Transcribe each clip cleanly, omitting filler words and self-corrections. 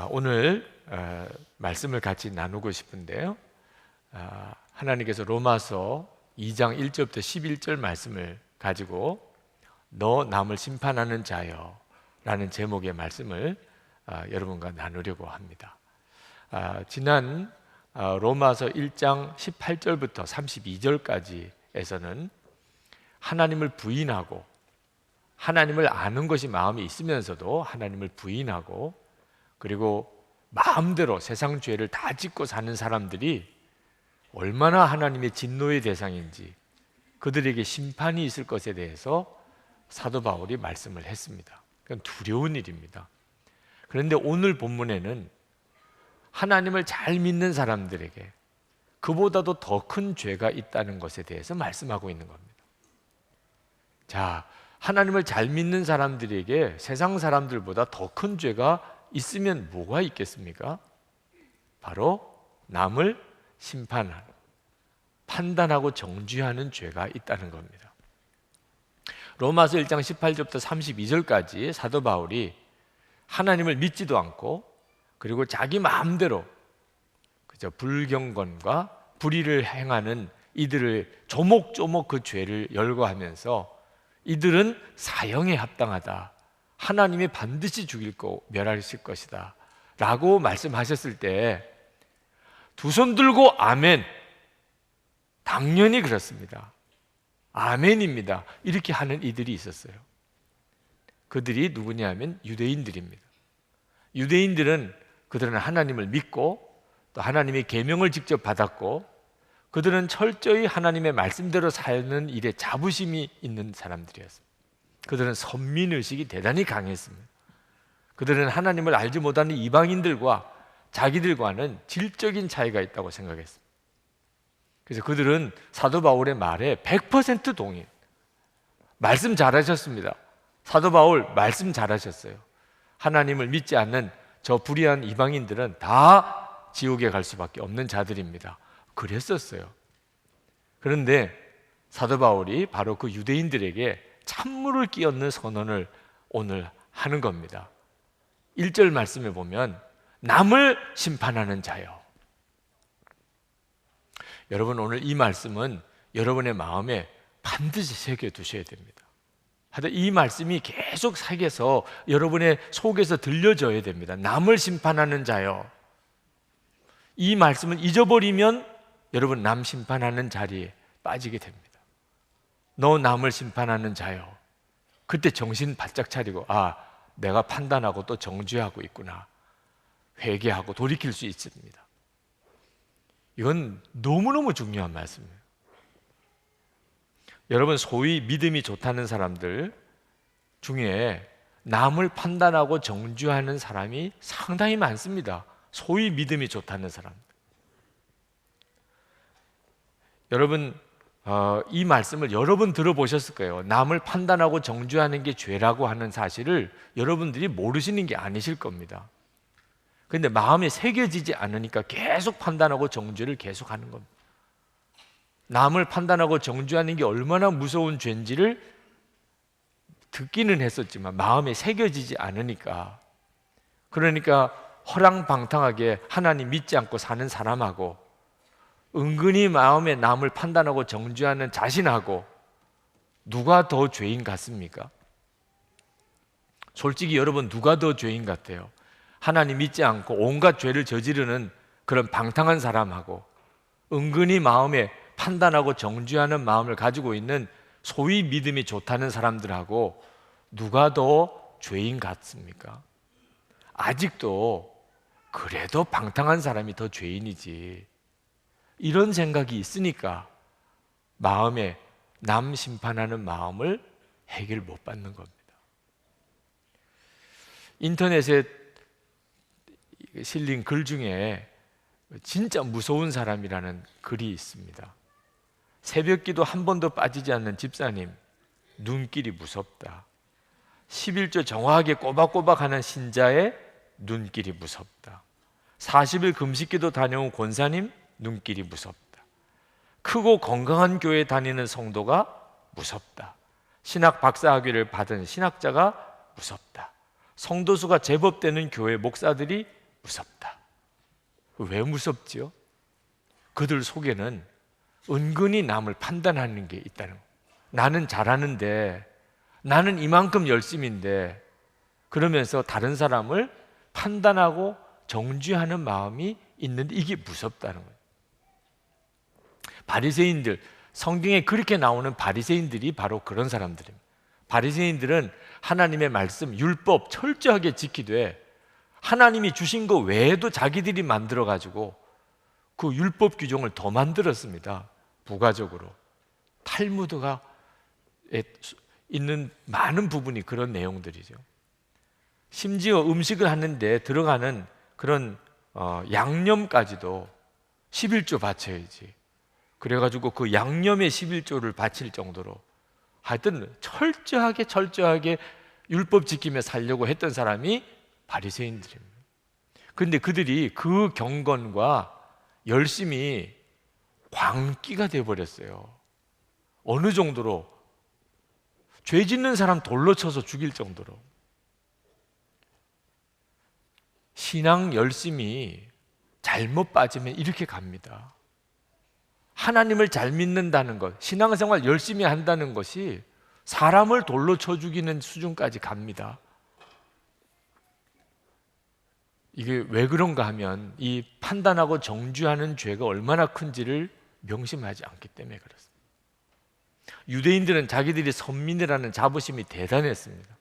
오늘 말씀을 같이 나누고 싶은데요. 하나님께서 로마서 2장 1절부터 11절 말씀을 가지고 너 남을 심판하는 자여 라는 제목의 말씀을 여러분과 나누려고 합니다. 지난 로마서 1장 18절부터 32절까지에서는 하나님을 부인하고 하나님을 아는 것이 마음에 있으면서도 하나님을 부인하고 그리고 마음대로 세상 죄를 다 짓고 사는 사람들이 얼마나 하나님의 진노의 대상인지, 그들에게 심판이 있을 것에 대해서 사도 바울이 말씀을 했습니다. 그건 두려운 일입니다. 그런데 오늘 본문에는 하나님을 잘 믿는 사람들에게 그보다도 더 큰 죄가 있다는 것에 대해서 말씀하고 있는 겁니다. 자, 하나님을 잘 믿는 사람들에게 세상 사람들보다 더 큰 죄가 있으면 뭐가 있겠습니까? 바로 남을 심판하는, 판단하고 정죄하는 죄가 있다는 겁니다. 로마서 1장 18절부터 32절까지 사도 바울이 하나님을 믿지도 않고 그리고 자기 마음대로 불경건과 불의를 행하는 이들을 조목조목 그 죄를 열거하면서 이들은 사형에 합당하다, 하나님이 반드시 죽일 거 멸하실 것이다 라고 말씀하셨을 때 두 손 들고 아멘, 당연히 그렇습니다, 아멘입니다, 이렇게 하는 이들이 있었어요. 그들이 누구냐면 유대인들입니다. 유대인들은 그들은 하나님을 믿고 또 하나님의 계명을 직접 받았고 그들은 철저히 하나님의 말씀대로 사는 일에 자부심이 있는 사람들이었습니다. 그들은 선민의식이 대단히 강했습니다. 그들은 하나님을 알지 못하는 이방인들과 자기들과는 질적인 차이가 있다고 생각했습니다. 그래서 그들은 사도 바울의 말에 100% 동의. 말씀 잘하셨습니다. 사도 바울 말씀 잘하셨어요. 하나님을 믿지 않는 저 불의한 이방인들은 다 지옥에 갈 수밖에 없는 자들입니다. 그랬었어요. 그런데 사도 바울이 바로 그 유대인들에게 찬물을 끼얹는 선언을 오늘 하는 겁니다. 1절 말씀에 보면 남을 심판하는 자요. 여러분, 오늘 이 말씀은 여러분의 마음에 반드시 새겨두셔야 됩니다. 하여튼 이 말씀이 계속 새겨서 여러분의 속에서 들려져야 됩니다. 남을 심판하는 자요. 이 말씀을 잊어버리면 여러분 남 심판하는 자리에 빠지게 됩니다. 너 남을 심판하는 자요. 그때 정신 바짝 차리고 내가 판단하고 또 정죄하고 있구나, 회개하고 돌이킬 수 있습니다. 이건 너무너무 중요한 말씀이에요. 여러분, 소위 믿음이 좋다는 사람들 중에 남을 판단하고 정죄하는 사람이 상당히 많습니다. 소위 믿음이 좋다는 사람들. 여러분, 이 말씀을 여러 번 들어보셨을 거예요. 남을 판단하고 정죄하는 게 죄라고 하는 사실을 여러분들이 모르시는 게 아니실 겁니다. 그런데 마음에 새겨지지 않으니까 계속 판단하고 정죄를 계속 하는 겁니다. 남을 판단하고 정죄하는 게 얼마나 무서운 죄인지를 듣기는 했었지만 마음에 새겨지지 않으니까, 그러니까 허랑방탕하게 하나님 믿지 않고 사는 사람하고 은근히 마음에 남을 판단하고 정죄하는 자신하고 누가 더 죄인 같습니까? 솔직히 여러분, 누가 더 죄인 같아요? 하나님 믿지 않고 온갖 죄를 저지르는 그런 방탕한 사람하고 은근히 마음에 판단하고 정죄하는 마음을 가지고 있는 소위 믿음이 좋다는 사람들하고 누가 더 죄인 같습니까? 아직도 그래도 방탕한 사람이 더 죄인이지, 이런 생각이 있으니까 마음에 남 심판하는 마음을 해결 못 받는 겁니다. 인터넷에 실린 글 중에 진짜 무서운 사람이라는 글이 있습니다. 새벽기도 한 번도 빠지지 않는 집사님, 눈길이 무섭다. 11조 정확하게 꼬박꼬박 하는 신자의 눈길이 무섭다. 40일 금식기도 다녀온 권사님, 눈길이 무섭다. 크고 건강한 교회 다니는 성도가 무섭다. 신학 박사학위를 받은 신학자가 무섭다. 성도수가 제법 되는 교회 목사들이 무섭다. 왜 무섭지요? 그들 속에는 은근히 남을 판단하는 게 있다는 거예요. 나는 잘하는데, 나는 이만큼 열심인데, 그러면서 다른 사람을 판단하고 정죄하는 마음이 있는데 이게 무섭다는 거예요. 바리새인들, 성경에 그렇게 나오는 바리새인들이 바로 그런 사람들입니다. 바리새인들은 하나님의 말씀, 율법 철저하게 지키되 하나님이 주신 거 외에도 자기들이 만들어가지고 그 율법 규정을 더 만들었습니다. 부가적으로. 탈무드가 있는 많은 부분이 그런 내용들이죠. 심지어 음식을 하는데 들어가는 그런 양념까지도 11조 바쳐야지. 그래가지고 그 양념의 11조를 바칠 정도로 하여튼 철저하게 율법 지키며 살려고 했던 사람이 바리새인들입니다. 그런데 그들이 그 경건과 열심히 광기가 되어버렸어요. 어느 정도로? 죄 짓는 사람 돌로 쳐서 죽일 정도로. 신앙 열심히 잘못 빠지면 이렇게 갑니다. 하나님을 잘 믿는다는 것, 신앙생활 열심히 한다는 것이 사람을 돌로 쳐 죽이는 수준까지 갑니다. 이게 왜 그런가 하면 이 판단하고 정죄하는 죄가 얼마나 큰지를 명심하지 않기 때문에 그렇습니다. 유대인들은 자기들이 선민이라는 자부심이 대단했습니다.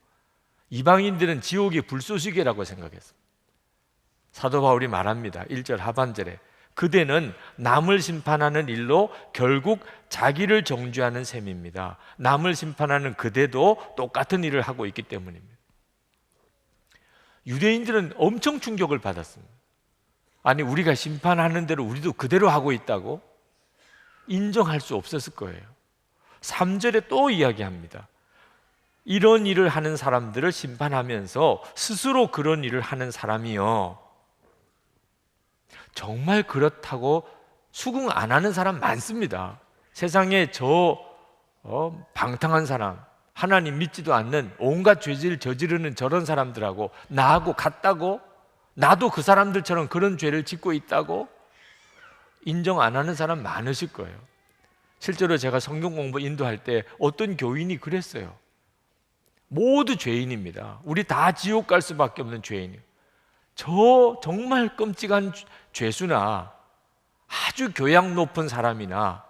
이방인들은 지옥의 불쏘시개라고 생각했습니다. 사도 바울이 말합니다. 1절 하반절에 그대는 남을 심판하는 일로 결국 자기를 정죄하는 셈입니다. 남을 심판하는 그대도 똑같은 일을 하고 있기 때문입니다. 유대인들은 엄청 충격을 받았습니다. 아니 우리가 심판하는 대로 우리도 그대로 하고 있다고? 인정할 수 없었을 거예요. 3절에 또 이야기합니다. 이런 일을 하는 사람들을 심판하면서 스스로 그런 일을 하는 사람이요, 정말 그렇다고 수긍 안 하는 사람 많습니다. 세상에 방탕한 사람, 하나님 믿지도 않는 온갖 죄를 저지르는 저런 사람들하고 나하고 같다고, 나도 그 사람들처럼 그런 죄를 짓고 있다고 인정 안 하는 사람 많으실 거예요. 실제로 제가 성경 공부 인도할 때 어떤 교인이 그랬어요. 모두 죄인입니다. 우리 다 지옥 갈 수밖에 없는 죄인이에요. 저 정말 끔찍한 죄수나 아주 교양 높은 사람이나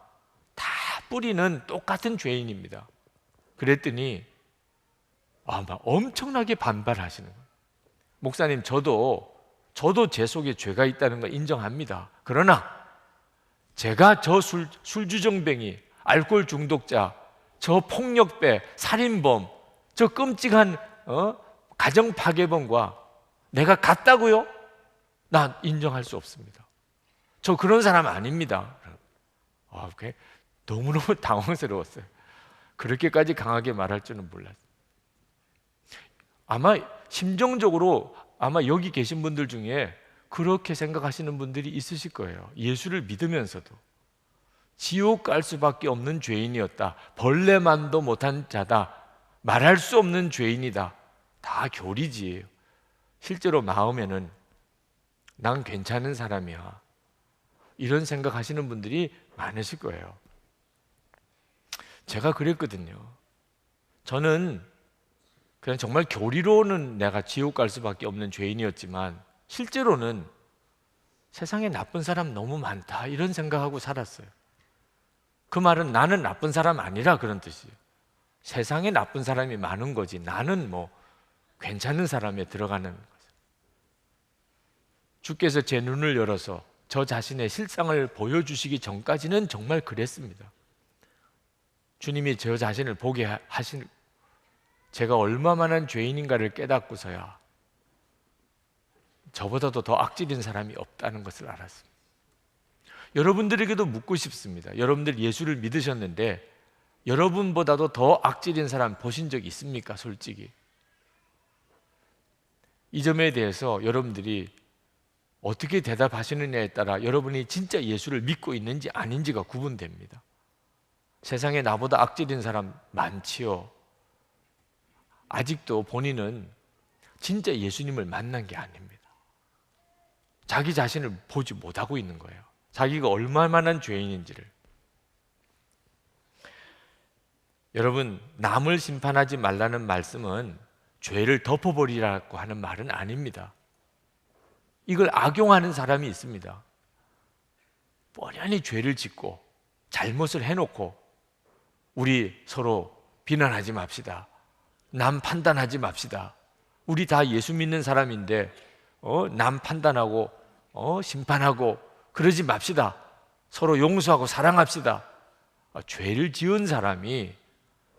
다 뿌리는 똑같은 죄인입니다. 그랬더니 막 엄청나게 반발하시는 거예요. 목사님, 저도 제 속에 죄가 있다는 거 인정합니다. 그러나 제가 저 술주정뱅이, 알코올 중독자, 저 폭력배, 살인범, 저 끔찍한 가정 파괴범과 내가 같다고요? 난 인정할 수 없습니다. 저 그런 사람 아닙니다. 너무너무 당황스러웠어요. 그렇게까지 강하게 말할 줄은 몰랐어요. 아마 심정적으로 아마 여기 계신 분들 중에 그렇게 생각하시는 분들이 있으실 거예요. 예수를 믿으면서도 지옥 갈 수밖에 없는 죄인이었다, 벌레만도 못한 자다, 말할 수 없는 죄인이다, 다 교리지. 실제로 마음에는 난 괜찮은 사람이야, 이런 생각하시는 분들이 많으실 거예요. 제가 그랬거든요. 저는 그냥 정말 교리로는 내가 지옥 갈 수밖에 없는 죄인이었지만 실제로는 세상에 나쁜 사람 너무 많다, 이런 생각하고 살았어요. 그 말은 나는 나쁜 사람 아니라 그런 뜻이에요. 세상에 나쁜 사람이 많은 거지 나는 괜찮은 사람에 들어가는 거죠. 주께서 제 눈을 열어서 저 자신의 실상을 보여주시기 전까지는 정말 그랬습니다. 주님이 저 자신을 보게 하신, 제가 얼마만한 죄인인가를 깨닫고서야 저보다도 더 악질인 사람이 없다는 것을 알았습니다. 여러분들에게도 묻고 싶습니다. 여러분들 예수를 믿으셨는데 여러분보다도 더 악질인 사람 보신 적 있습니까? 솔직히 이 점에 대해서 여러분들이 어떻게 대답하시느냐에 따라 여러분이 진짜 예수를 믿고 있는지 아닌지가 구분됩니다. 세상에 나보다 악질인 사람 많지요. 아직도 본인은 진짜 예수님을 만난 게 아닙니다. 자기 자신을 보지 못하고 있는 거예요. 자기가 얼마만한 죄인인지를. 여러분, 남을 심판하지 말라는 말씀은 죄를 덮어버리라고 하는 말은 아닙니다. 이걸 악용하는 사람이 있습니다. 뻔히 죄를 짓고 잘못을 해놓고 우리 서로 비난하지 맙시다. 남 판단하지 맙시다. 우리 다 예수 믿는 사람인데 남 판단하고 심판하고 그러지 맙시다. 서로 용서하고 사랑합시다. 죄를 지은 사람이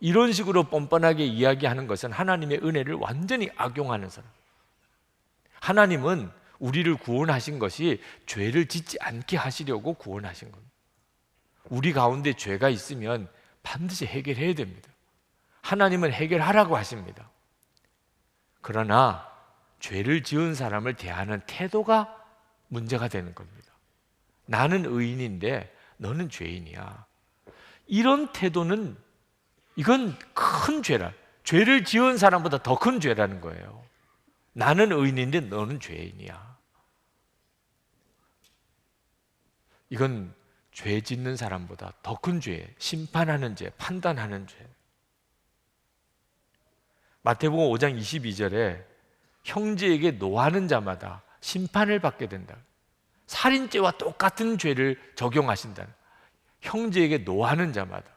이런 식으로 뻔뻔하게 이야기하는 것은 하나님의 은혜를 완전히 악용하는 사람. 하나님은 우리를 구원하신 것이 죄를 짓지 않게 하시려고 구원하신 겁니다. 우리 가운데 죄가 있으면 반드시 해결해야 됩니다. 하나님은 해결하라고 하십니다. 그러나 죄를 지은 사람을 대하는 태도가 문제가 되는 겁니다. 나는 의인인데 너는 죄인이야. 이런 태도는 이건 큰 죄라. 죄를 지은 사람보다 더 큰 죄라는 거예요. 나는 의인인데 너는 죄인이야. 이건 죄 짓는 사람보다 더 큰 죄, 심판하는 죄, 판단하는 죄. 마태복음 5장 22절에 형제에게 노하는 자마다 심판을 받게 된다. 살인죄와 똑같은 죄를 적용하신다. 형제에게 노하는 자마다.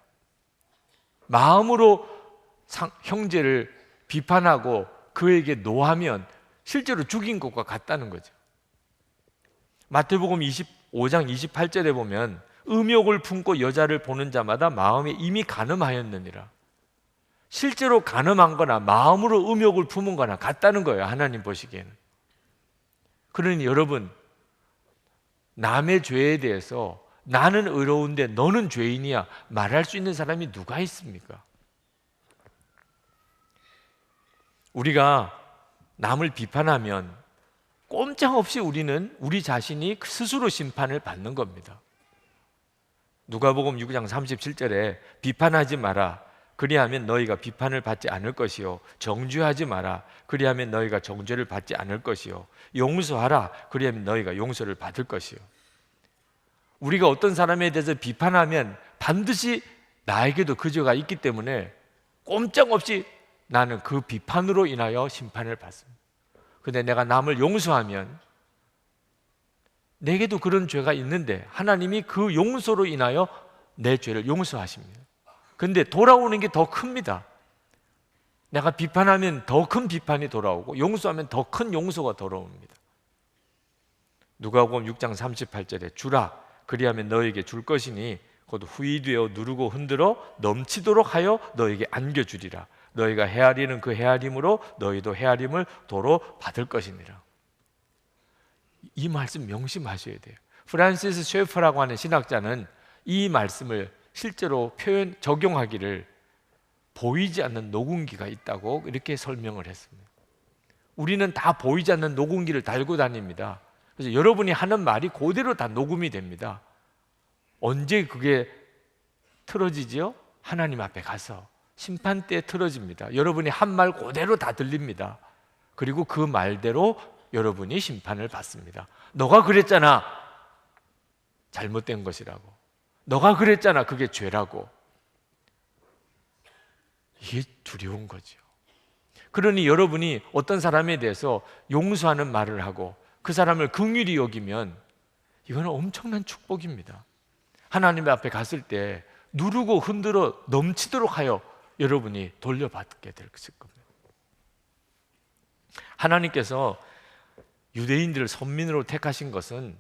마음으로 형제를 비판하고 그에게 노하면 실제로 죽인 것과 같다는 거죠. 마태복음 25장 28절에 보면 음욕을 품고 여자를 보는 자마다 마음에 이미 간음하였느니라. 실제로 간음한 거나 마음으로 음욕을 품은 거나 같다는 거예요. 하나님 보시기에는. 그러니 여러분, 남의 죄에 대해서 나는 의로운데 너는 죄인이야 말할 수 있는 사람이 누가 있습니까? 우리가 남을 비판하면 꼼짝없이 우리는 우리 자신이 스스로 심판을 받는 겁니다. 누가복음 6장 37절에 비판하지 마라. 그리하면 너희가 비판을 받지 않을 것이요. 정죄하지 마라. 그리하면 너희가 정죄를 받지 않을 것이요. 용서하라. 그리하면 너희가 용서를 받을 것이요. 우리가 어떤 사람에 대해서 비판하면 반드시 나에게도 그 죄가 있기 때문에 꼼짝없이 나는 그 비판으로 인하여 심판을 받습니다. 그런데 내가 남을 용서하면 내게도 그런 죄가 있는데 하나님이 그 용서로 인하여 내 죄를 용서하십니다. 그런데 돌아오는 게 더 큽니다. 내가 비판하면 더 큰 비판이 돌아오고 용서하면 더 큰 용서가 돌아옵니다. 누가복음 6장 38절에 주라 그리하면 너에게 줄 것이니 곧 후이되어 누르고 흔들어 넘치도록 하여 너에게 안겨주리라. 너희가 헤아리는 그 헤아림으로 너희도 헤아림을 도로 받을 것이니라. 이 말씀 명심하셔야 돼요. 프란시스 셰퍼라고 하는 신학자는 이 말씀을 실제로 적용하기를 보이지 않는 녹음기가 있다고 이렇게 설명을 했습니다. 우리는 다 보이지 않는 녹음기를 달고 다닙니다. 그래서 여러분이 하는 말이 그대로 다 녹음이 됩니다. 언제 그게 틀어지지요? 하나님 앞에 가서 심판 때 틀어집니다. 여러분이 한 말 그대로 다 들립니다. 그리고 그 말대로 여러분이 심판을 받습니다. 너가 그랬잖아. 잘못된 것이라고. 너가 그랬잖아. 그게 죄라고. 이게 두려운 거죠. 그러니 여러분이 어떤 사람에 대해서 용서하는 말을 하고 그 사람을 긍휼히 여기면 이거는 엄청난 축복입니다. 하나님 앞에 갔을 때 누르고 흔들어 넘치도록 하여 여러분이 돌려받게 될 겁니다. 하나님께서 유대인들을 선민으로 택하신 것은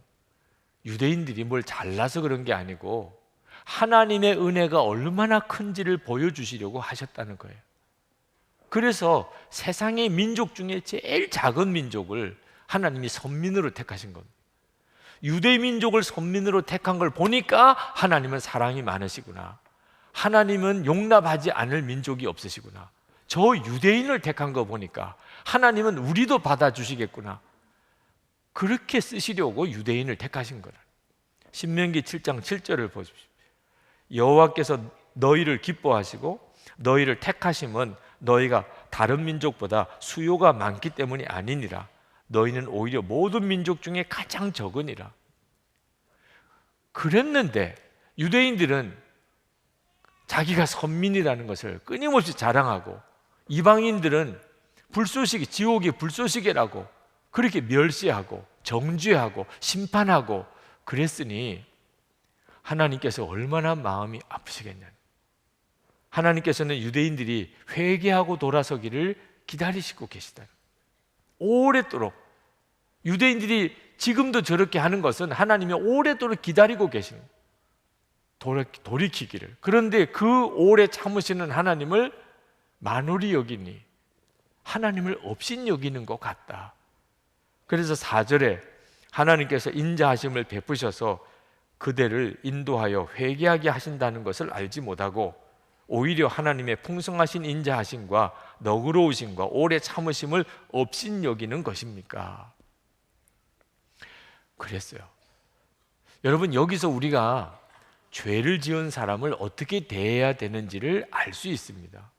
유대인들이 뭘 잘나서 그런 게 아니고 하나님의 은혜가 얼마나 큰지를 보여주시려고 하셨다는 거예요. 그래서 세상의 민족 중에 제일 작은 민족을 하나님이 선민으로 택하신 겁니다. 유대 민족을 선민으로 택한 걸 보니까 하나님은 사랑이 많으시구나. 하나님은 용납하지 않을 민족이 없으시구나. 저 유대인을 택한 거 보니까 하나님은 우리도 받아주시겠구나. 그렇게 쓰시려고 유대인을 택하신 거라. 신명기 7장 7절을 보십시오. 여호와께서 너희를 기뻐하시고 너희를 택하심은 너희가 다른 민족보다 수요가 많기 때문이 아니니라. 너희는 오히려 모든 민족 중에 가장 적으니라. 그랬는데 유대인들은 자기가 선민이라는 것을 끊임없이 자랑하고, 이방인들은 불쏘시개, 지옥의 불쏘시개라고 그렇게 멸시하고 정죄하고 심판하고 그랬으니 하나님께서 얼마나 마음이 아프시겠냐. 하나님께서는 유대인들이 회개하고 돌아서기를 기다리시고 계시다. 오랫도록 유대인들이 지금도 저렇게 하는 것은 하나님이 오랫도록 기다리고 계시는 거예요. 돌이키기를. 그런데 그 오래 참으시는 하나님을 만홀히 여기니 하나님을 업신 여기는 것 같다. 그래서 4절에 하나님께서 인자하심을 베푸셔서 그대를 인도하여 회개하게 하신다는 것을 알지 못하고 오히려 하나님의 풍성하신 인자하심과 너그러우심과 오래 참으심을 업신 여기는 것입니까? 그랬어요. 여러분, 여기서 우리가 죄를 지은 사람을 어떻게 대해야 되는지를 알 수 있습니다.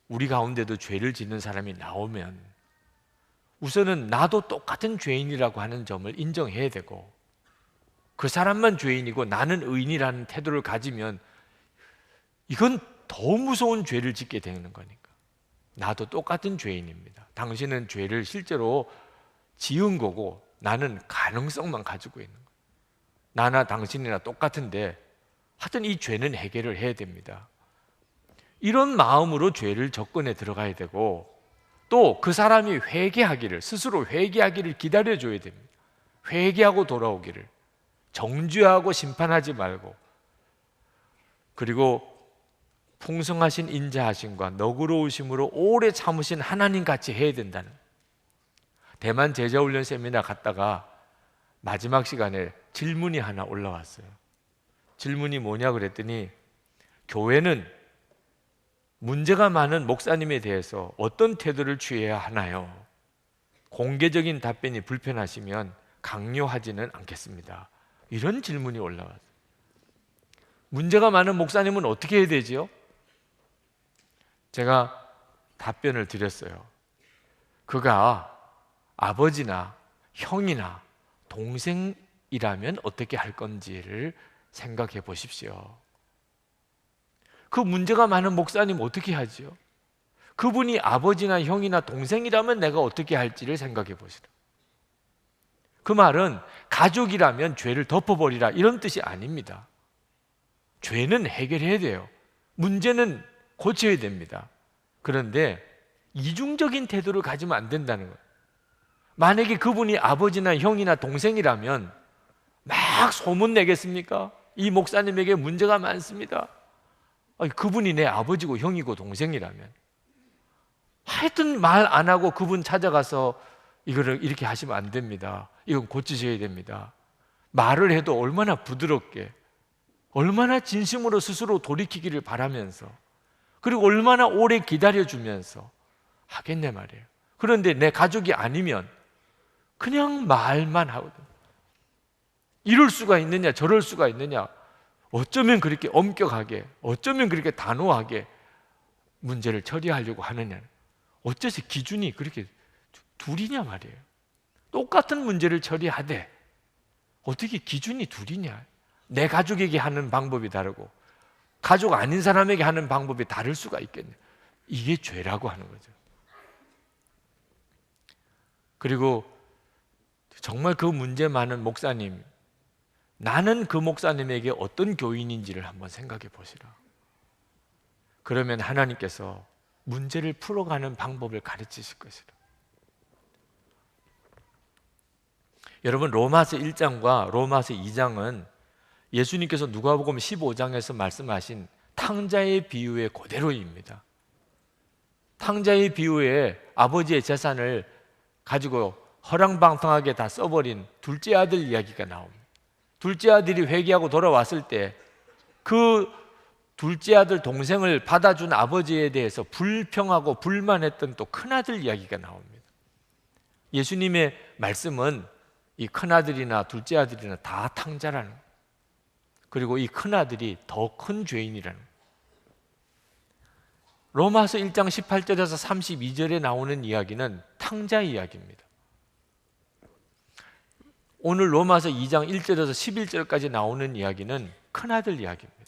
우리 가운데도 죄를 짓는 사람이 나오면 우선은 나도 똑같은 죄인이라고 하는 점을 인정해야 되고, 그 사람만 죄인이고 나는 의인이라는 태도를 가지면 이건 더 무서운 죄를 짓게 되는 거니까. 나도 똑같은 죄인입니다. 당신은 죄를 실제로 지은 거고 나는 가능성만 가지고 있는 거예요. 나나 당신이나 똑같은데 하여튼 이 죄는 해결을 해야 됩니다. 이런 마음으로 죄를 접근해 들어가야 되고, 또 그 사람이 회개하기를, 스스로 회개하기를 기다려줘야 됩니다. 회개하고 돌아오기를, 정죄하고 심판하지 말고, 그리고 풍성하신 인자하심과 너그러우심으로 오래 참으신 하나님 같이 해야 된다는. 대만 제자훈련 세미나 갔다가 마지막 시간에 질문이 하나 올라왔어요. 질문이 뭐냐 그랬더니, 교회는 문제가 많은 목사님에 대해서 어떤 태도를 취해야 하나요? 공개적인 답변이 불편하시면 강요하지는 않겠습니다. 이런 질문이 올라왔어요. 문제가 많은 목사님은 어떻게 해야 되지요? 제가 답변을 드렸어요. 그가 아버지나 형이나 동생이라면 어떻게 할 건지를 생각해 보십시오. 그 문제가 많은 목사님 어떻게 하지요? 그분이 아버지나 형이나 동생이라면 내가 어떻게 할지를 생각해 보시라. 그 말은 가족이라면 죄를 덮어버리라 이런 뜻이 아닙니다. 죄는 해결해야 돼요. 문제는 고쳐야 됩니다. 그런데 이중적인 태도를 가지면 안 된다는 거예요. 만약에 그분이 아버지나 형이나 동생이라면 막 소문 내겠습니까? 이 목사님에게 문제가 많습니다. 그분이 내 아버지고 형이고 동생이라면 하여튼 말 안 하고 그분 찾아가서 이거를 이렇게 하시면 안 됩니다. 이건 고치셔야 됩니다. 말을 해도 얼마나 부드럽게, 얼마나 진심으로 스스로 돌이키기를 바라면서, 그리고 얼마나 오래 기다려주면서 하겠네 말이에요. 그런데 내 가족이 아니면 그냥 말만 하거든. 이럴 수가 있느냐 저럴 수가 있느냐, 어쩌면 그렇게 엄격하게, 어쩌면 그렇게 단호하게 문제를 처리하려고 하느냐. 어째서 기준이 그렇게 둘이냐 말이에요. 똑같은 문제를 처리하되 어떻게 기준이 둘이냐. 내 가족에게 하는 방법이 다르고 가족 아닌 사람에게 하는 방법이 다를 수가 있겠네. 이게 죄라고 하는 거죠. 그리고 정말 그 문제 많은 목사님, 나는 그 목사님에게 어떤 교인인지를 한번 생각해 보시라. 그러면 하나님께서 문제를 풀어가는 방법을 가르치실 것이라. 여러분, 로마서 1장과 로마서 2장은 예수님께서 누가복음 15장에서 말씀하신 탕자의 비유의 그대로입니다. 탕자의 비유에 아버지의 재산을 가지고 허랑방탕하게 다 써버린 둘째 아들 이야기가 나옵니다. 둘째 아들이 회개하고 돌아왔을 때 그 둘째 아들 동생을 받아준 아버지에 대해서 불평하고 불만했던 또 큰아들 이야기가 나옵니다. 예수님의 말씀은 이 큰아들이나 둘째 아들이나 다 탕자라는 거예요. 그리고 이 큰아들이 더 큰 죄인이라는 거예요. 로마서 1장 18절에서 32절에 나오는 이야기는 탕자 이야기입니다. 오늘 로마서 2장 1절에서 11절까지 나오는 이야기는 큰아들 이야기입니다.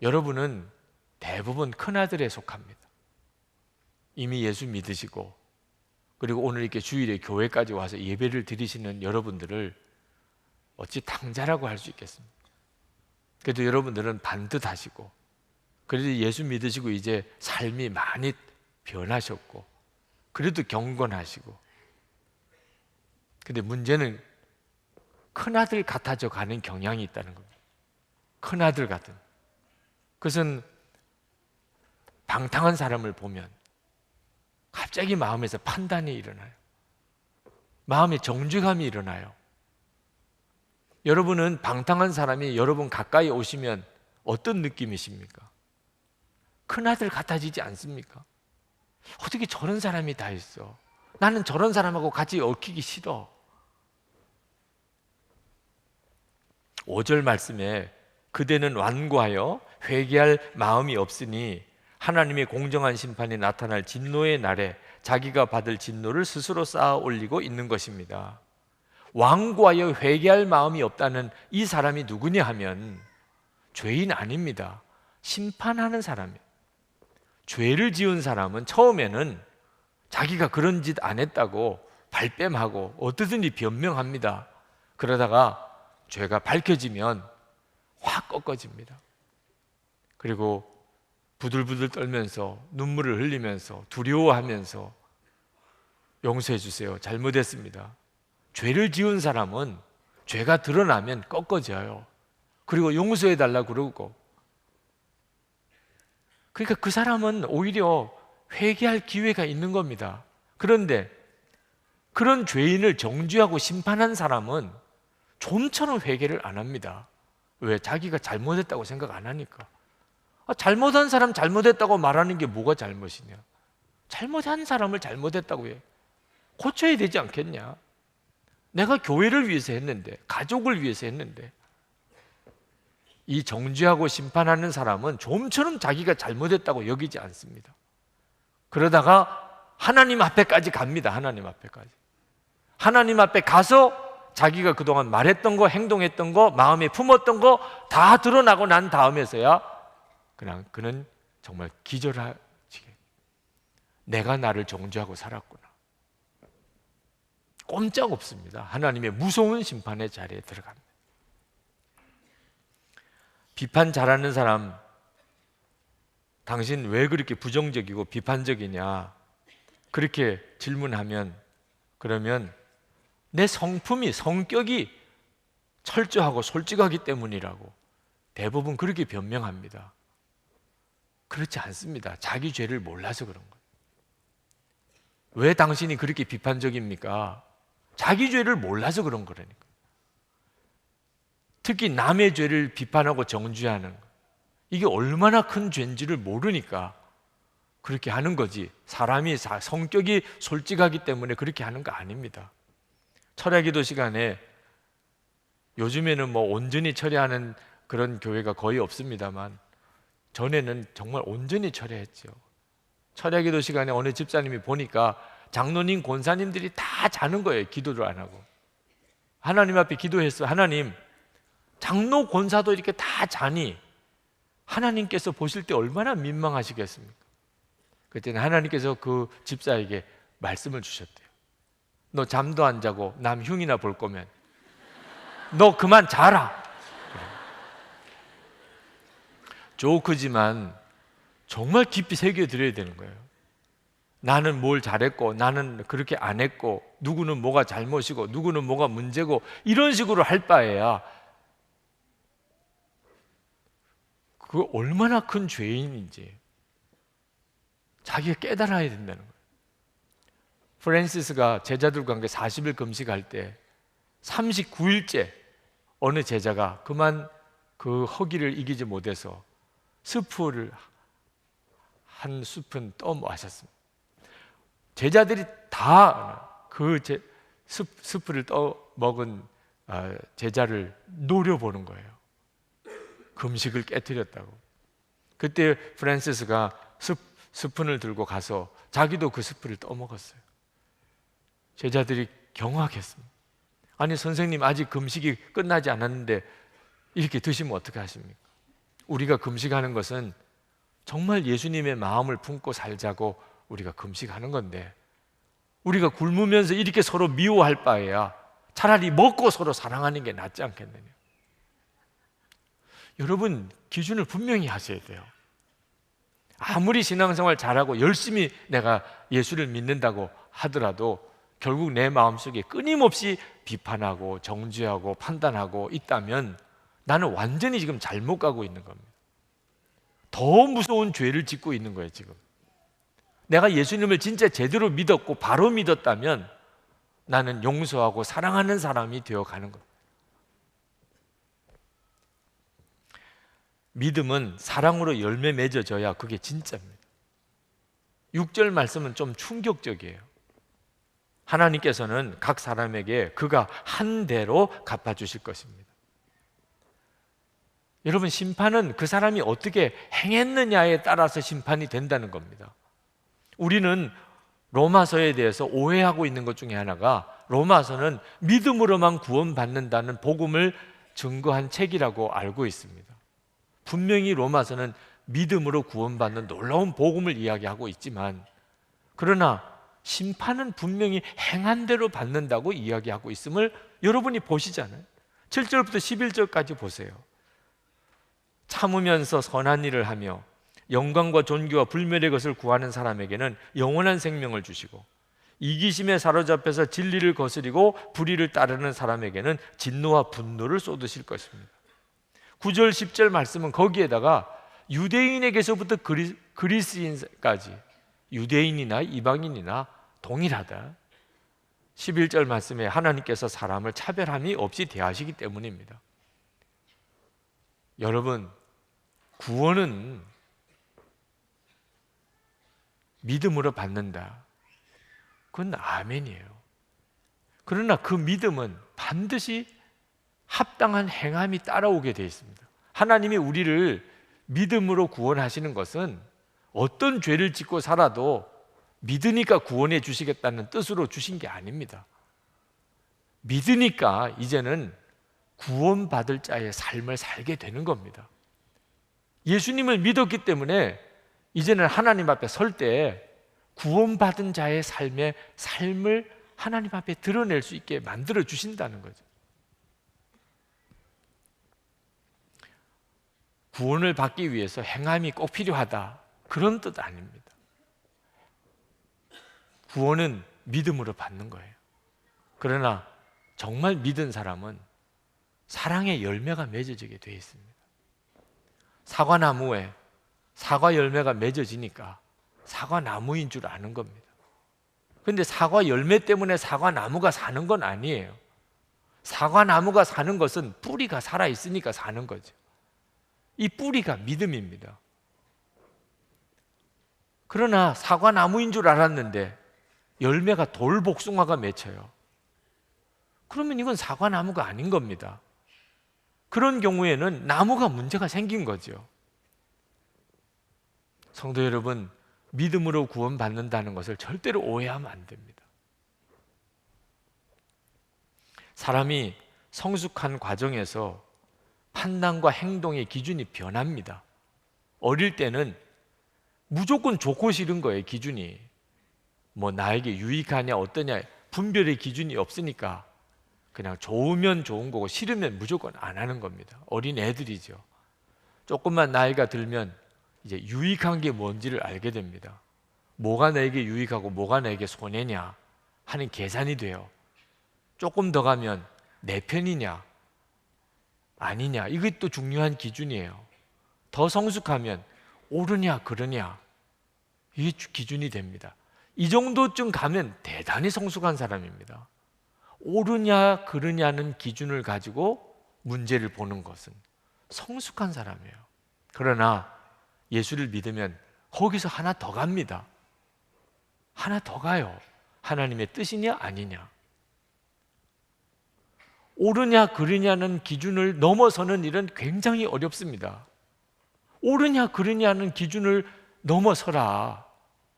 여러분은 대부분 큰아들에 속합니다. 이미 예수 믿으시고 그리고 오늘 이렇게 주일에 교회까지 와서 예배를 드리시는 여러분들을 어찌 탕자라고 할 수 있겠습니까? 그래도 여러분들은 반듯하시고 그래도 예수 믿으시고 이제 삶이 많이 변하셨고 그래도 경건하시고, 근데 문제는 큰아들 같아져 가는 경향이 있다는 겁니다. 큰아들 같은. 그것은 방탕한 사람을 보면 갑자기 마음에서 판단이 일어나요. 마음에 정죄감이 일어나요. 여러분은 방탕한 사람이 여러분 가까이 오시면 어떤 느낌이십니까? 큰아들 같아지지 않습니까? 어떻게 저런 사람이 다 있어? 나는 저런 사람하고 같이 얽히기 싫어. 5절 말씀에 그대는 완고하여 회개할 마음이 없으니 하나님의 공정한 심판이 나타날 진노의 날에 자기가 받을 진노를 스스로 쌓아 올리고 있는 것입니다. 완고하여 회개할 마음이 없다는 이 사람이 누구냐 하면 죄인 아닙니다. 심판하는 사람이에요. 죄를 지은 사람은 처음에는 자기가 그런 짓 안 했다고 발뺌하고 어떻든지 변명합니다. 그러다가 죄가 밝혀지면 확 꺾어집니다. 그리고 부들부들 떨면서 눈물을 흘리면서 두려워하면서 용서해 주세요. 잘못했습니다. 죄를 지은 사람은 죄가 드러나면 꺾어져요. 그리고 용서해 달라고 그러고, 그러니까 그 사람은 오히려 회개할 기회가 있는 겁니다. 그런데 그런 죄인을 정죄하고 심판한 사람은 좀처럼 회개를 안 합니다. 왜? 자기가 잘못했다고 생각 안 하니까. 잘못한 사람 잘못했다고 말하는 게 뭐가 잘못이냐? 잘못한 사람을 잘못했다고 해. 고쳐야 되지 않겠냐? 내가 교회를 위해서 했는데, 가족을 위해서 했는데. 이 정죄하고 심판하는 사람은 좀처럼 자기가 잘못했다고 여기지 않습니다. 그러다가 하나님 앞에까지 갑니다. 하나님 앞에까지. 하나님 앞에 가서 자기가 그동안 말했던 거, 행동했던 거, 마음에 품었던 거 다 드러나고 난 다음에서야 그냥 그는 정말 기절하지게, 내가 나를 정죄하고 살았구나. 꼼짝없습니다. 하나님의 무서운 심판의 자리에 들어갑니다. 비판 잘하는 사람, 당신 왜 그렇게 부정적이고 비판적이냐? 그렇게 질문하면, 그러면 내 성격이 철저하고 솔직하기 때문이라고 대부분 그렇게 변명합니다. 그렇지 않습니다. 자기 죄를 몰라서 그런 거예요. 왜 당신이 그렇게 비판적입니까? 자기 죄를 몰라서 그런 거라니까. 특히 남의 죄를 비판하고 정죄하는 거, 이게 얼마나 큰 죄인지를 모르니까 그렇게 하는 거지, 사람이 성격이 솔직하기 때문에 그렇게 하는 거 아닙니다. 철야기도 시간에 요즘에는 뭐 온전히 철야하는 그런 교회가 거의 없습니다만 전에는 정말 온전히 철야했죠. 철야기도 시간에 어느 집사님이 보니까 장로님, 권사님들이 다 자는 거예요. 기도를 안 하고. 하나님 앞에 기도했어. 하나님, 장로, 권사도 이렇게 다 자니 하나님께서 보실 때 얼마나 민망하시겠습니까? 그때는 하나님께서 그 집사에게 말씀을 주셨대요. 너 잠도 안 자고 남 흉이나 볼 거면 너 그만 자라. 조크지만 정말 깊이 새겨드려야 되는 거예요. 나는 뭘 잘했고 나는 그렇게 안 했고 누구는 뭐가 잘못이고 누구는 뭐가 문제고 이런 식으로 할 바에야 그 얼마나 큰 죄인인지 자기가 깨달아야 된다는 거예요. 프란시스가 제자들과 함께 40일 금식할 때 39일째 어느 제자가 그만 그 허기를 이기지 못해서 스프를 한 스푼 떠 마셨습니다. 제자들이 다 그 스프를 떠 먹은 제자를 노려보는 거예요. 금식을 깨뜨렸다고. 그때 프란시스가 스푼을 들고 가서 자기도 그 스푼을 떠먹었어요. 제자들이 경악했습니다. 아니 선생님, 아직 금식이 끝나지 않았는데 이렇게 드시면 어떻게 하십니까? 우리가 금식하는 것은 정말 예수님의 마음을 품고 살자고 우리가 금식하는 건데, 우리가 굶으면서 이렇게 서로 미워할 바에야 차라리 먹고 서로 사랑하는 게 낫지 않겠느냐. 여러분, 기준을 분명히 하셔야 돼요. 아무리 신앙생활 잘하고 열심히 내가 예수를 믿는다고 하더라도 결국 내 마음속에 끊임없이 비판하고 정죄하고 판단하고 있다면 나는 완전히 지금 잘못 가고 있는 겁니다. 더 무서운 죄를 짓고 있는 거예요. 지금 내가 예수님을 진짜 제대로 믿었고 바로 믿었다면 나는 용서하고 사랑하는 사람이 되어가는 겁니다. 믿음은 사랑으로 열매 맺어져야 그게 진짜입니다. 6절 말씀은 좀 충격적이에요. 하나님께서는 각 사람에게 그가 한 대로 갚아주실 것입니다. 여러분, 심판은 그 사람이 어떻게 행했느냐에 따라서 심판이 된다는 겁니다. 우리는 로마서에 대해서 오해하고 있는 것 중에 하나가, 로마서는 믿음으로만 구원받는다는 복음을 증거한 책이라고 알고 있습니다. 분명히 로마서는 믿음으로 구원받는 놀라운 복음을 이야기하고 있지만, 그러나 심판은 분명히 행한 대로 받는다고 이야기하고 있음을 여러분이 보시잖아요. 7절부터 11절까지 보세요. 참으면서 선한 일을 하며 영광과 존귀와 불멸의 것을 구하는 사람에게는 영원한 생명을 주시고, 이기심에 사로잡혀서 진리를 거스리고 불의를 따르는 사람에게는 진노와 분노를 쏟으실 것입니다. 9절 10절 말씀은 거기에다가 유대인에게서부터 그리스인까지, 유대인이나 이방인이나 동일하다. 11절 말씀에 하나님께서 사람을 차별함이 없이 대하시기 때문입니다. 여러분, 구원은 믿음으로 받는다. 그건 아멘이에요. 그러나 그 믿음은 반드시 합당한 행함이 따라오게 되어 있습니다. 하나님이 우리를 믿음으로 구원하시는 것은 어떤 죄를 짓고 살아도 믿으니까 구원해 주시겠다는 뜻으로 주신 게 아닙니다. 믿으니까 이제는 구원받을 자의 삶을 살게 되는 겁니다. 예수님을 믿었기 때문에 이제는 하나님 앞에 설 때 구원받은 자의 삶을 하나님 앞에 드러낼 수 있게 만들어 주신다는 거죠. 구원을 받기 위해서 행함이 꼭 필요하다, 그런 뜻 아닙니다. 구원은 믿음으로 받는 거예요. 그러나 정말 믿은 사람은 사랑의 열매가 맺어지게 되어 있습니다. 사과나무에 사과 열매가 맺어지니까 사과나무인 줄 아는 겁니다. 그런데 사과 열매 때문에 사과나무가 사는 건 아니에요. 사과나무가 사는 것은 뿌리가 살아있으니까 사는 거죠. 이 뿌리가 믿음입니다. 그러나 사과나무인 줄 알았는데 열매가 돌복숭아가 맺혀요. 그러면 이건 사과나무가 아닌 겁니다. 그런 경우에는 나무가 문제가 생긴 거죠. 성도 여러분, 믿음으로 구원받는다는 것을 절대로 오해하면 안 됩니다. 사람이 성숙한 과정에서 판단과 행동의 기준이 변합니다. 어릴 때는 무조건 좋고 싫은 거예요. 기준이 뭐 나에게 유익하냐 어떠냐 분별의 기준이 없으니까 그냥 좋으면 좋은 거고 싫으면 무조건 안 하는 겁니다. 어린 애들이죠. 조금만 나이가 들면 이제 유익한 게 뭔지를 알게 됩니다. 뭐가 나에게 유익하고 뭐가 나에게 손해냐 하는 계산이 돼요. 조금 더 가면 내 편이냐 아니냐, 이게 또 중요한 기준이에요. 더 성숙하면 옳으냐 그르냐, 이게 기준이 됩니다. 이 정도쯤 가면 대단히 성숙한 사람입니다. 옳으냐 그르냐는 기준을 가지고 문제를 보는 것은 성숙한 사람이에요. 그러나 예수를 믿으면 거기서 하나 더 갑니다. 하나 더 가요. 하나님의 뜻이냐 아니냐. 옳으냐 그르냐는 기준을 넘어서는 일은 굉장히 어렵습니다. 옳으냐 그르냐는 기준을 넘어서라.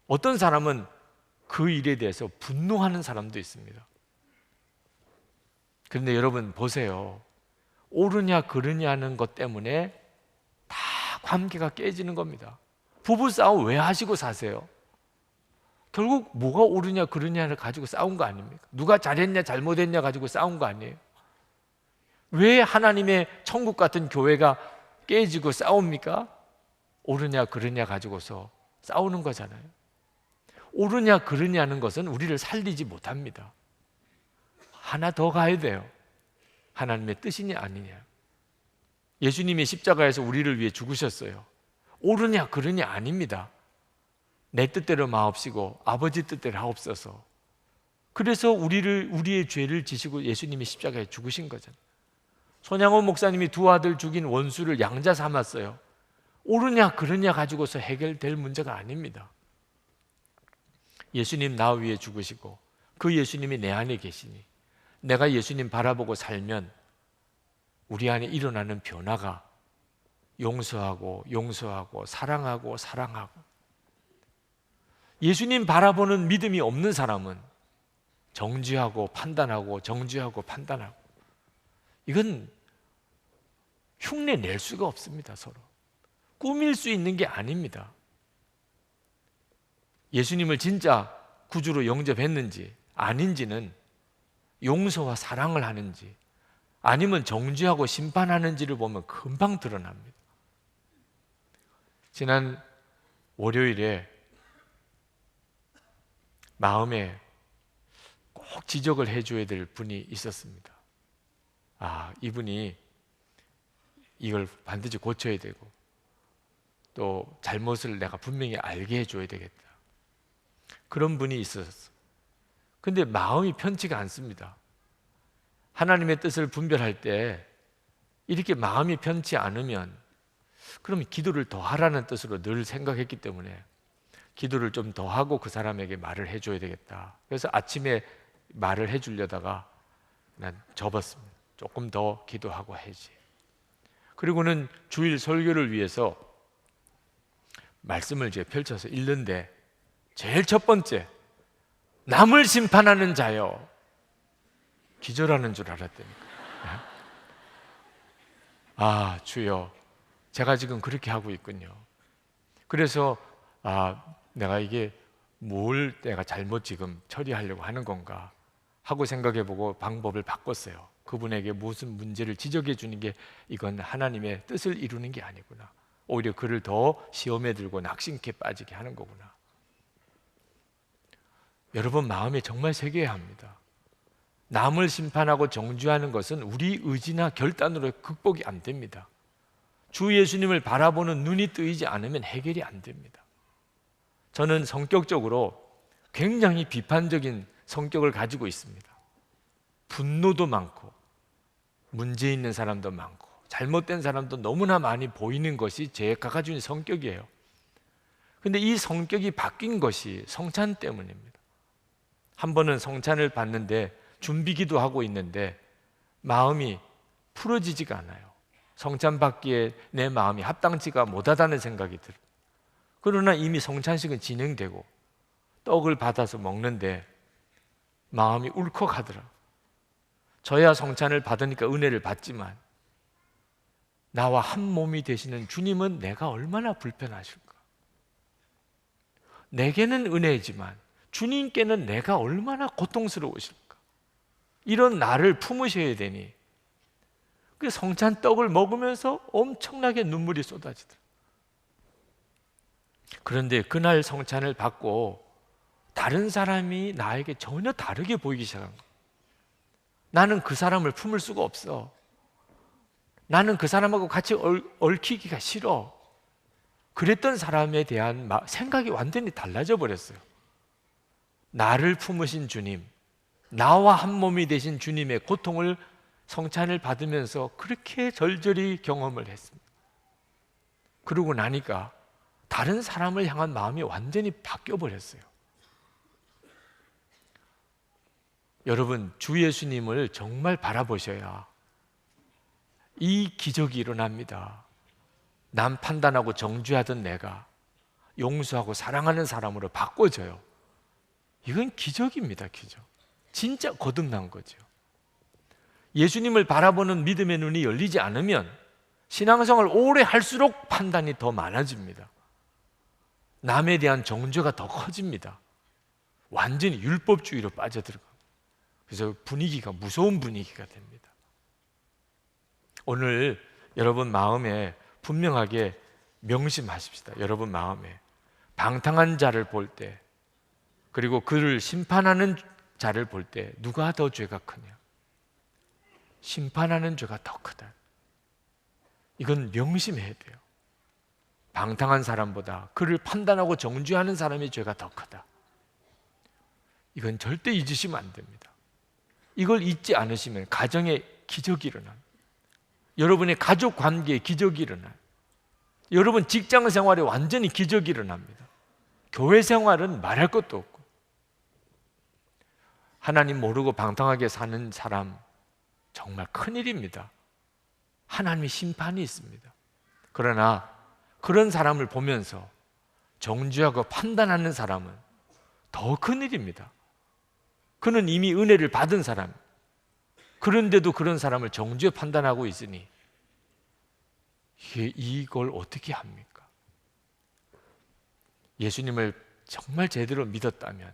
어떤 사람은 그 일에 대해서 분노하는 사람도 있습니다. 그런데 여러분 보세요. 옳으냐 그르냐는 것 때문에 다 관계가 깨지는 겁니다. 부부싸움 왜 하시고 사세요? 결국 뭐가 옳으냐 그르냐를 가지고 싸운 거 아닙니까? 누가 잘했냐 잘못했냐 가지고 싸운 거 아니에요? 왜 하나님의 천국 같은 교회가 깨지고 싸웁니까? 옳으냐 그르냐 가지고서 싸우는 거잖아요. 옳으냐 그르냐는 것은 우리를 살리지 못합니다. 하나 더 가야 돼요. 하나님의 뜻이냐 아니냐. 예수님이 십자가에서 우리를 위해 죽으셨어요. 옳으냐 그르냐 아닙니다. 내 뜻대로 마옵시고 아버지 뜻대로 하옵소서. 그래서 우리의 죄를 지시고 예수님이 십자가에 죽으신 거잖아요. 손양원 목사님이 두 아들 죽인 원수를 양자 삼았어요. 옳으냐 그르냐 가지고서 해결될 문제가 아닙니다. 예수님 나 위에 죽으시고 그 예수님이 내 안에 계시니 내가 예수님 바라보고 살면 우리 안에 일어나는 변화가 용서하고 사랑하고 예수님 바라보는 믿음이 없는 사람은 정죄하고 판단하고 이건 흉내 낼 수가 없습니다. 서로 꾸밀 수 있는 게 아닙니다. 예수님을 진짜 구주로 영접했는지 아닌지는 용서와 사랑을 하는지 아니면 정죄하고 심판하는지를 보면 금방 드러납니다. 지난 월요일에 마음에 꼭 지적을 해줘야 될 분이 있었습니다. 이분이 이걸 반드시 고쳐야 되고 또 잘못을 내가 분명히 알게 해줘야 되겠다. 그런 분이 있었어요. 근데 마음이 편치가 않습니다. 하나님의 뜻을 분별할 때 이렇게 마음이 편치 않으면 그럼 기도를 더 하라는 뜻으로 늘 생각했기 때문에 기도를 좀 더 하고 그 사람에게 말을 해줘야 되겠다. 그래서 아침에 말을 해주려다가 난 접었습니다. 조금 더 기도하고 해야지. 그리고는 주일 설교를 위해서 말씀을 이제 펼쳐서 읽는데 제일 첫 번째, 남을 심판하는 자여. 기절하는 줄 알았다니까. 주여, 제가 지금 그렇게 하고 있군요. 그래서 내가 이게 뭘 내가 잘못 지금 처리하려고 하는 건가 하고 생각해보고 방법을 바꿨어요. 그분에게 무슨 문제를 지적해 주는 게 이건 하나님의 뜻을 이루는 게 아니구나. 오히려 그를 더 시험에 들고 낙심케 빠지게 하는 거구나. 여러분 마음에 정말 새겨야 합니다. 남을 심판하고 정죄하는 것은 우리 의지나 결단으로 극복이 안 됩니다. 주 예수님을 바라보는 눈이 뜨이지 않으면 해결이 안 됩니다. 저는 성격적으로 굉장히 비판적인 성격을 가지고 있습니다. 분노도 많고 문제 있는 사람도 많고 잘못된 사람도 너무나 많이 보이는 것이 제가 가지고 있는 성격이에요. 그런데 이 성격이 바뀐 것이 성찬 때문입니다. 한 번은 성찬을 받는데 준비기도 하고 있는데 마음이 풀어지지가 않아요. 성찬 받기에 내 마음이 합당치가 못하다는 생각이 들어요. 그러나 이미 성찬식은 진행되고 떡을 받아서 먹는데 마음이 울컥하더라. 저야 성찬을 받으니까 은혜를 받지만 나와 한 몸이 되시는 주님은 내가 얼마나 불편하실까? 내게는 은혜지만 주님께는 내가 얼마나 고통스러우실까? 이런 나를 품으셔야 되니 그 성찬 떡을 먹으면서 엄청나게 눈물이 쏟아지더라. 그런데 그날 성찬을 받고 다른 사람이 나에게 전혀 다르게 보이기 시작한 거야. 나는 그 사람을 품을 수가 없어. 나는 그 사람하고 같이 얽히기가 싫어. 그랬던 사람에 대한 생각이 완전히 달라져 버렸어요. 나를 품으신 주님, 나와 한 몸이 되신 주님의 고통을 성찬을 받으면서 그렇게 절절히 경험을 했습니다. 그러고 나니까 다른 사람을 향한 마음이 완전히 바뀌어 버렸어요. 여러분, 주 예수님을 정말 바라보셔야 이 기적이 일어납니다. 남 판단하고 정죄하던 내가 용서하고 사랑하는 사람으로 바꿔져요. 이건 기적입니다. 기적. 진짜 거듭난 거죠. 예수님을 바라보는 믿음의 눈이 열리지 않으면 신앙생활을 오래 할수록 판단이 더 많아집니다. 남에 대한 정죄가 더 커집니다. 완전히 율법주의로 빠져들어갑니다. 그래서 분위기가 무서운 분위기가 됩니다. 오늘 여러분 마음에 분명하게 명심하십시다. 여러분 마음에 방탕한 자를 볼 때, 그리고 그를 심판하는 자를 볼 때 누가 더 죄가 크냐? 심판하는 죄가 더 크다. 이건 명심해야 돼요. 방탕한 사람보다 그를 판단하고 정죄하는 사람의 죄가 더 크다. 이건 절대 잊으시면 안 됩니다. 이걸 잊지 않으시면 가정에 기적이 일어납니다. 여러분의 가족 관계에 기적이 일어나요. 여러분 직장 생활에 완전히 기적이 일어납니다. 교회 생활은 말할 것도 없고. 하나님 모르고 방탕하게 사는 사람 정말 큰일입니다. 하나님의 심판이 있습니다. 그러나 그런 사람을 보면서 정죄하고 판단하는 사람은 더 큰일입니다. 그는 이미 은혜를 받은 사람, 그런데도 그런 사람을 정죄 판단하고 있으니 이걸 어떻게 합니까? 예수님을 정말 제대로 믿었다면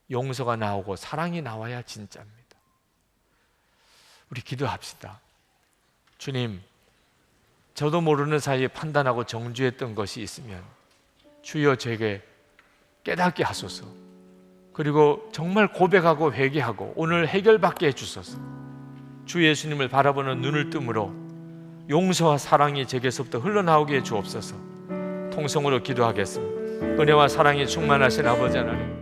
용서가 나오고 사랑이 나와야 진짜입니다. 우리 기도합시다. 주님, 저도 모르는 사이에 판단하고 정죄했던 것이 있으면 주여 제게 깨닫게 하소서. 그리고 정말 고백하고 회개하고 오늘 해결받게 해주소서. 주 예수님을 바라보는 눈을 뜸으로 용서와 사랑이 제게서부터 흘러나오게 해 주옵소서. 통성으로 기도하겠습니다. 은혜와 사랑이 충만하신 아버지 하나님,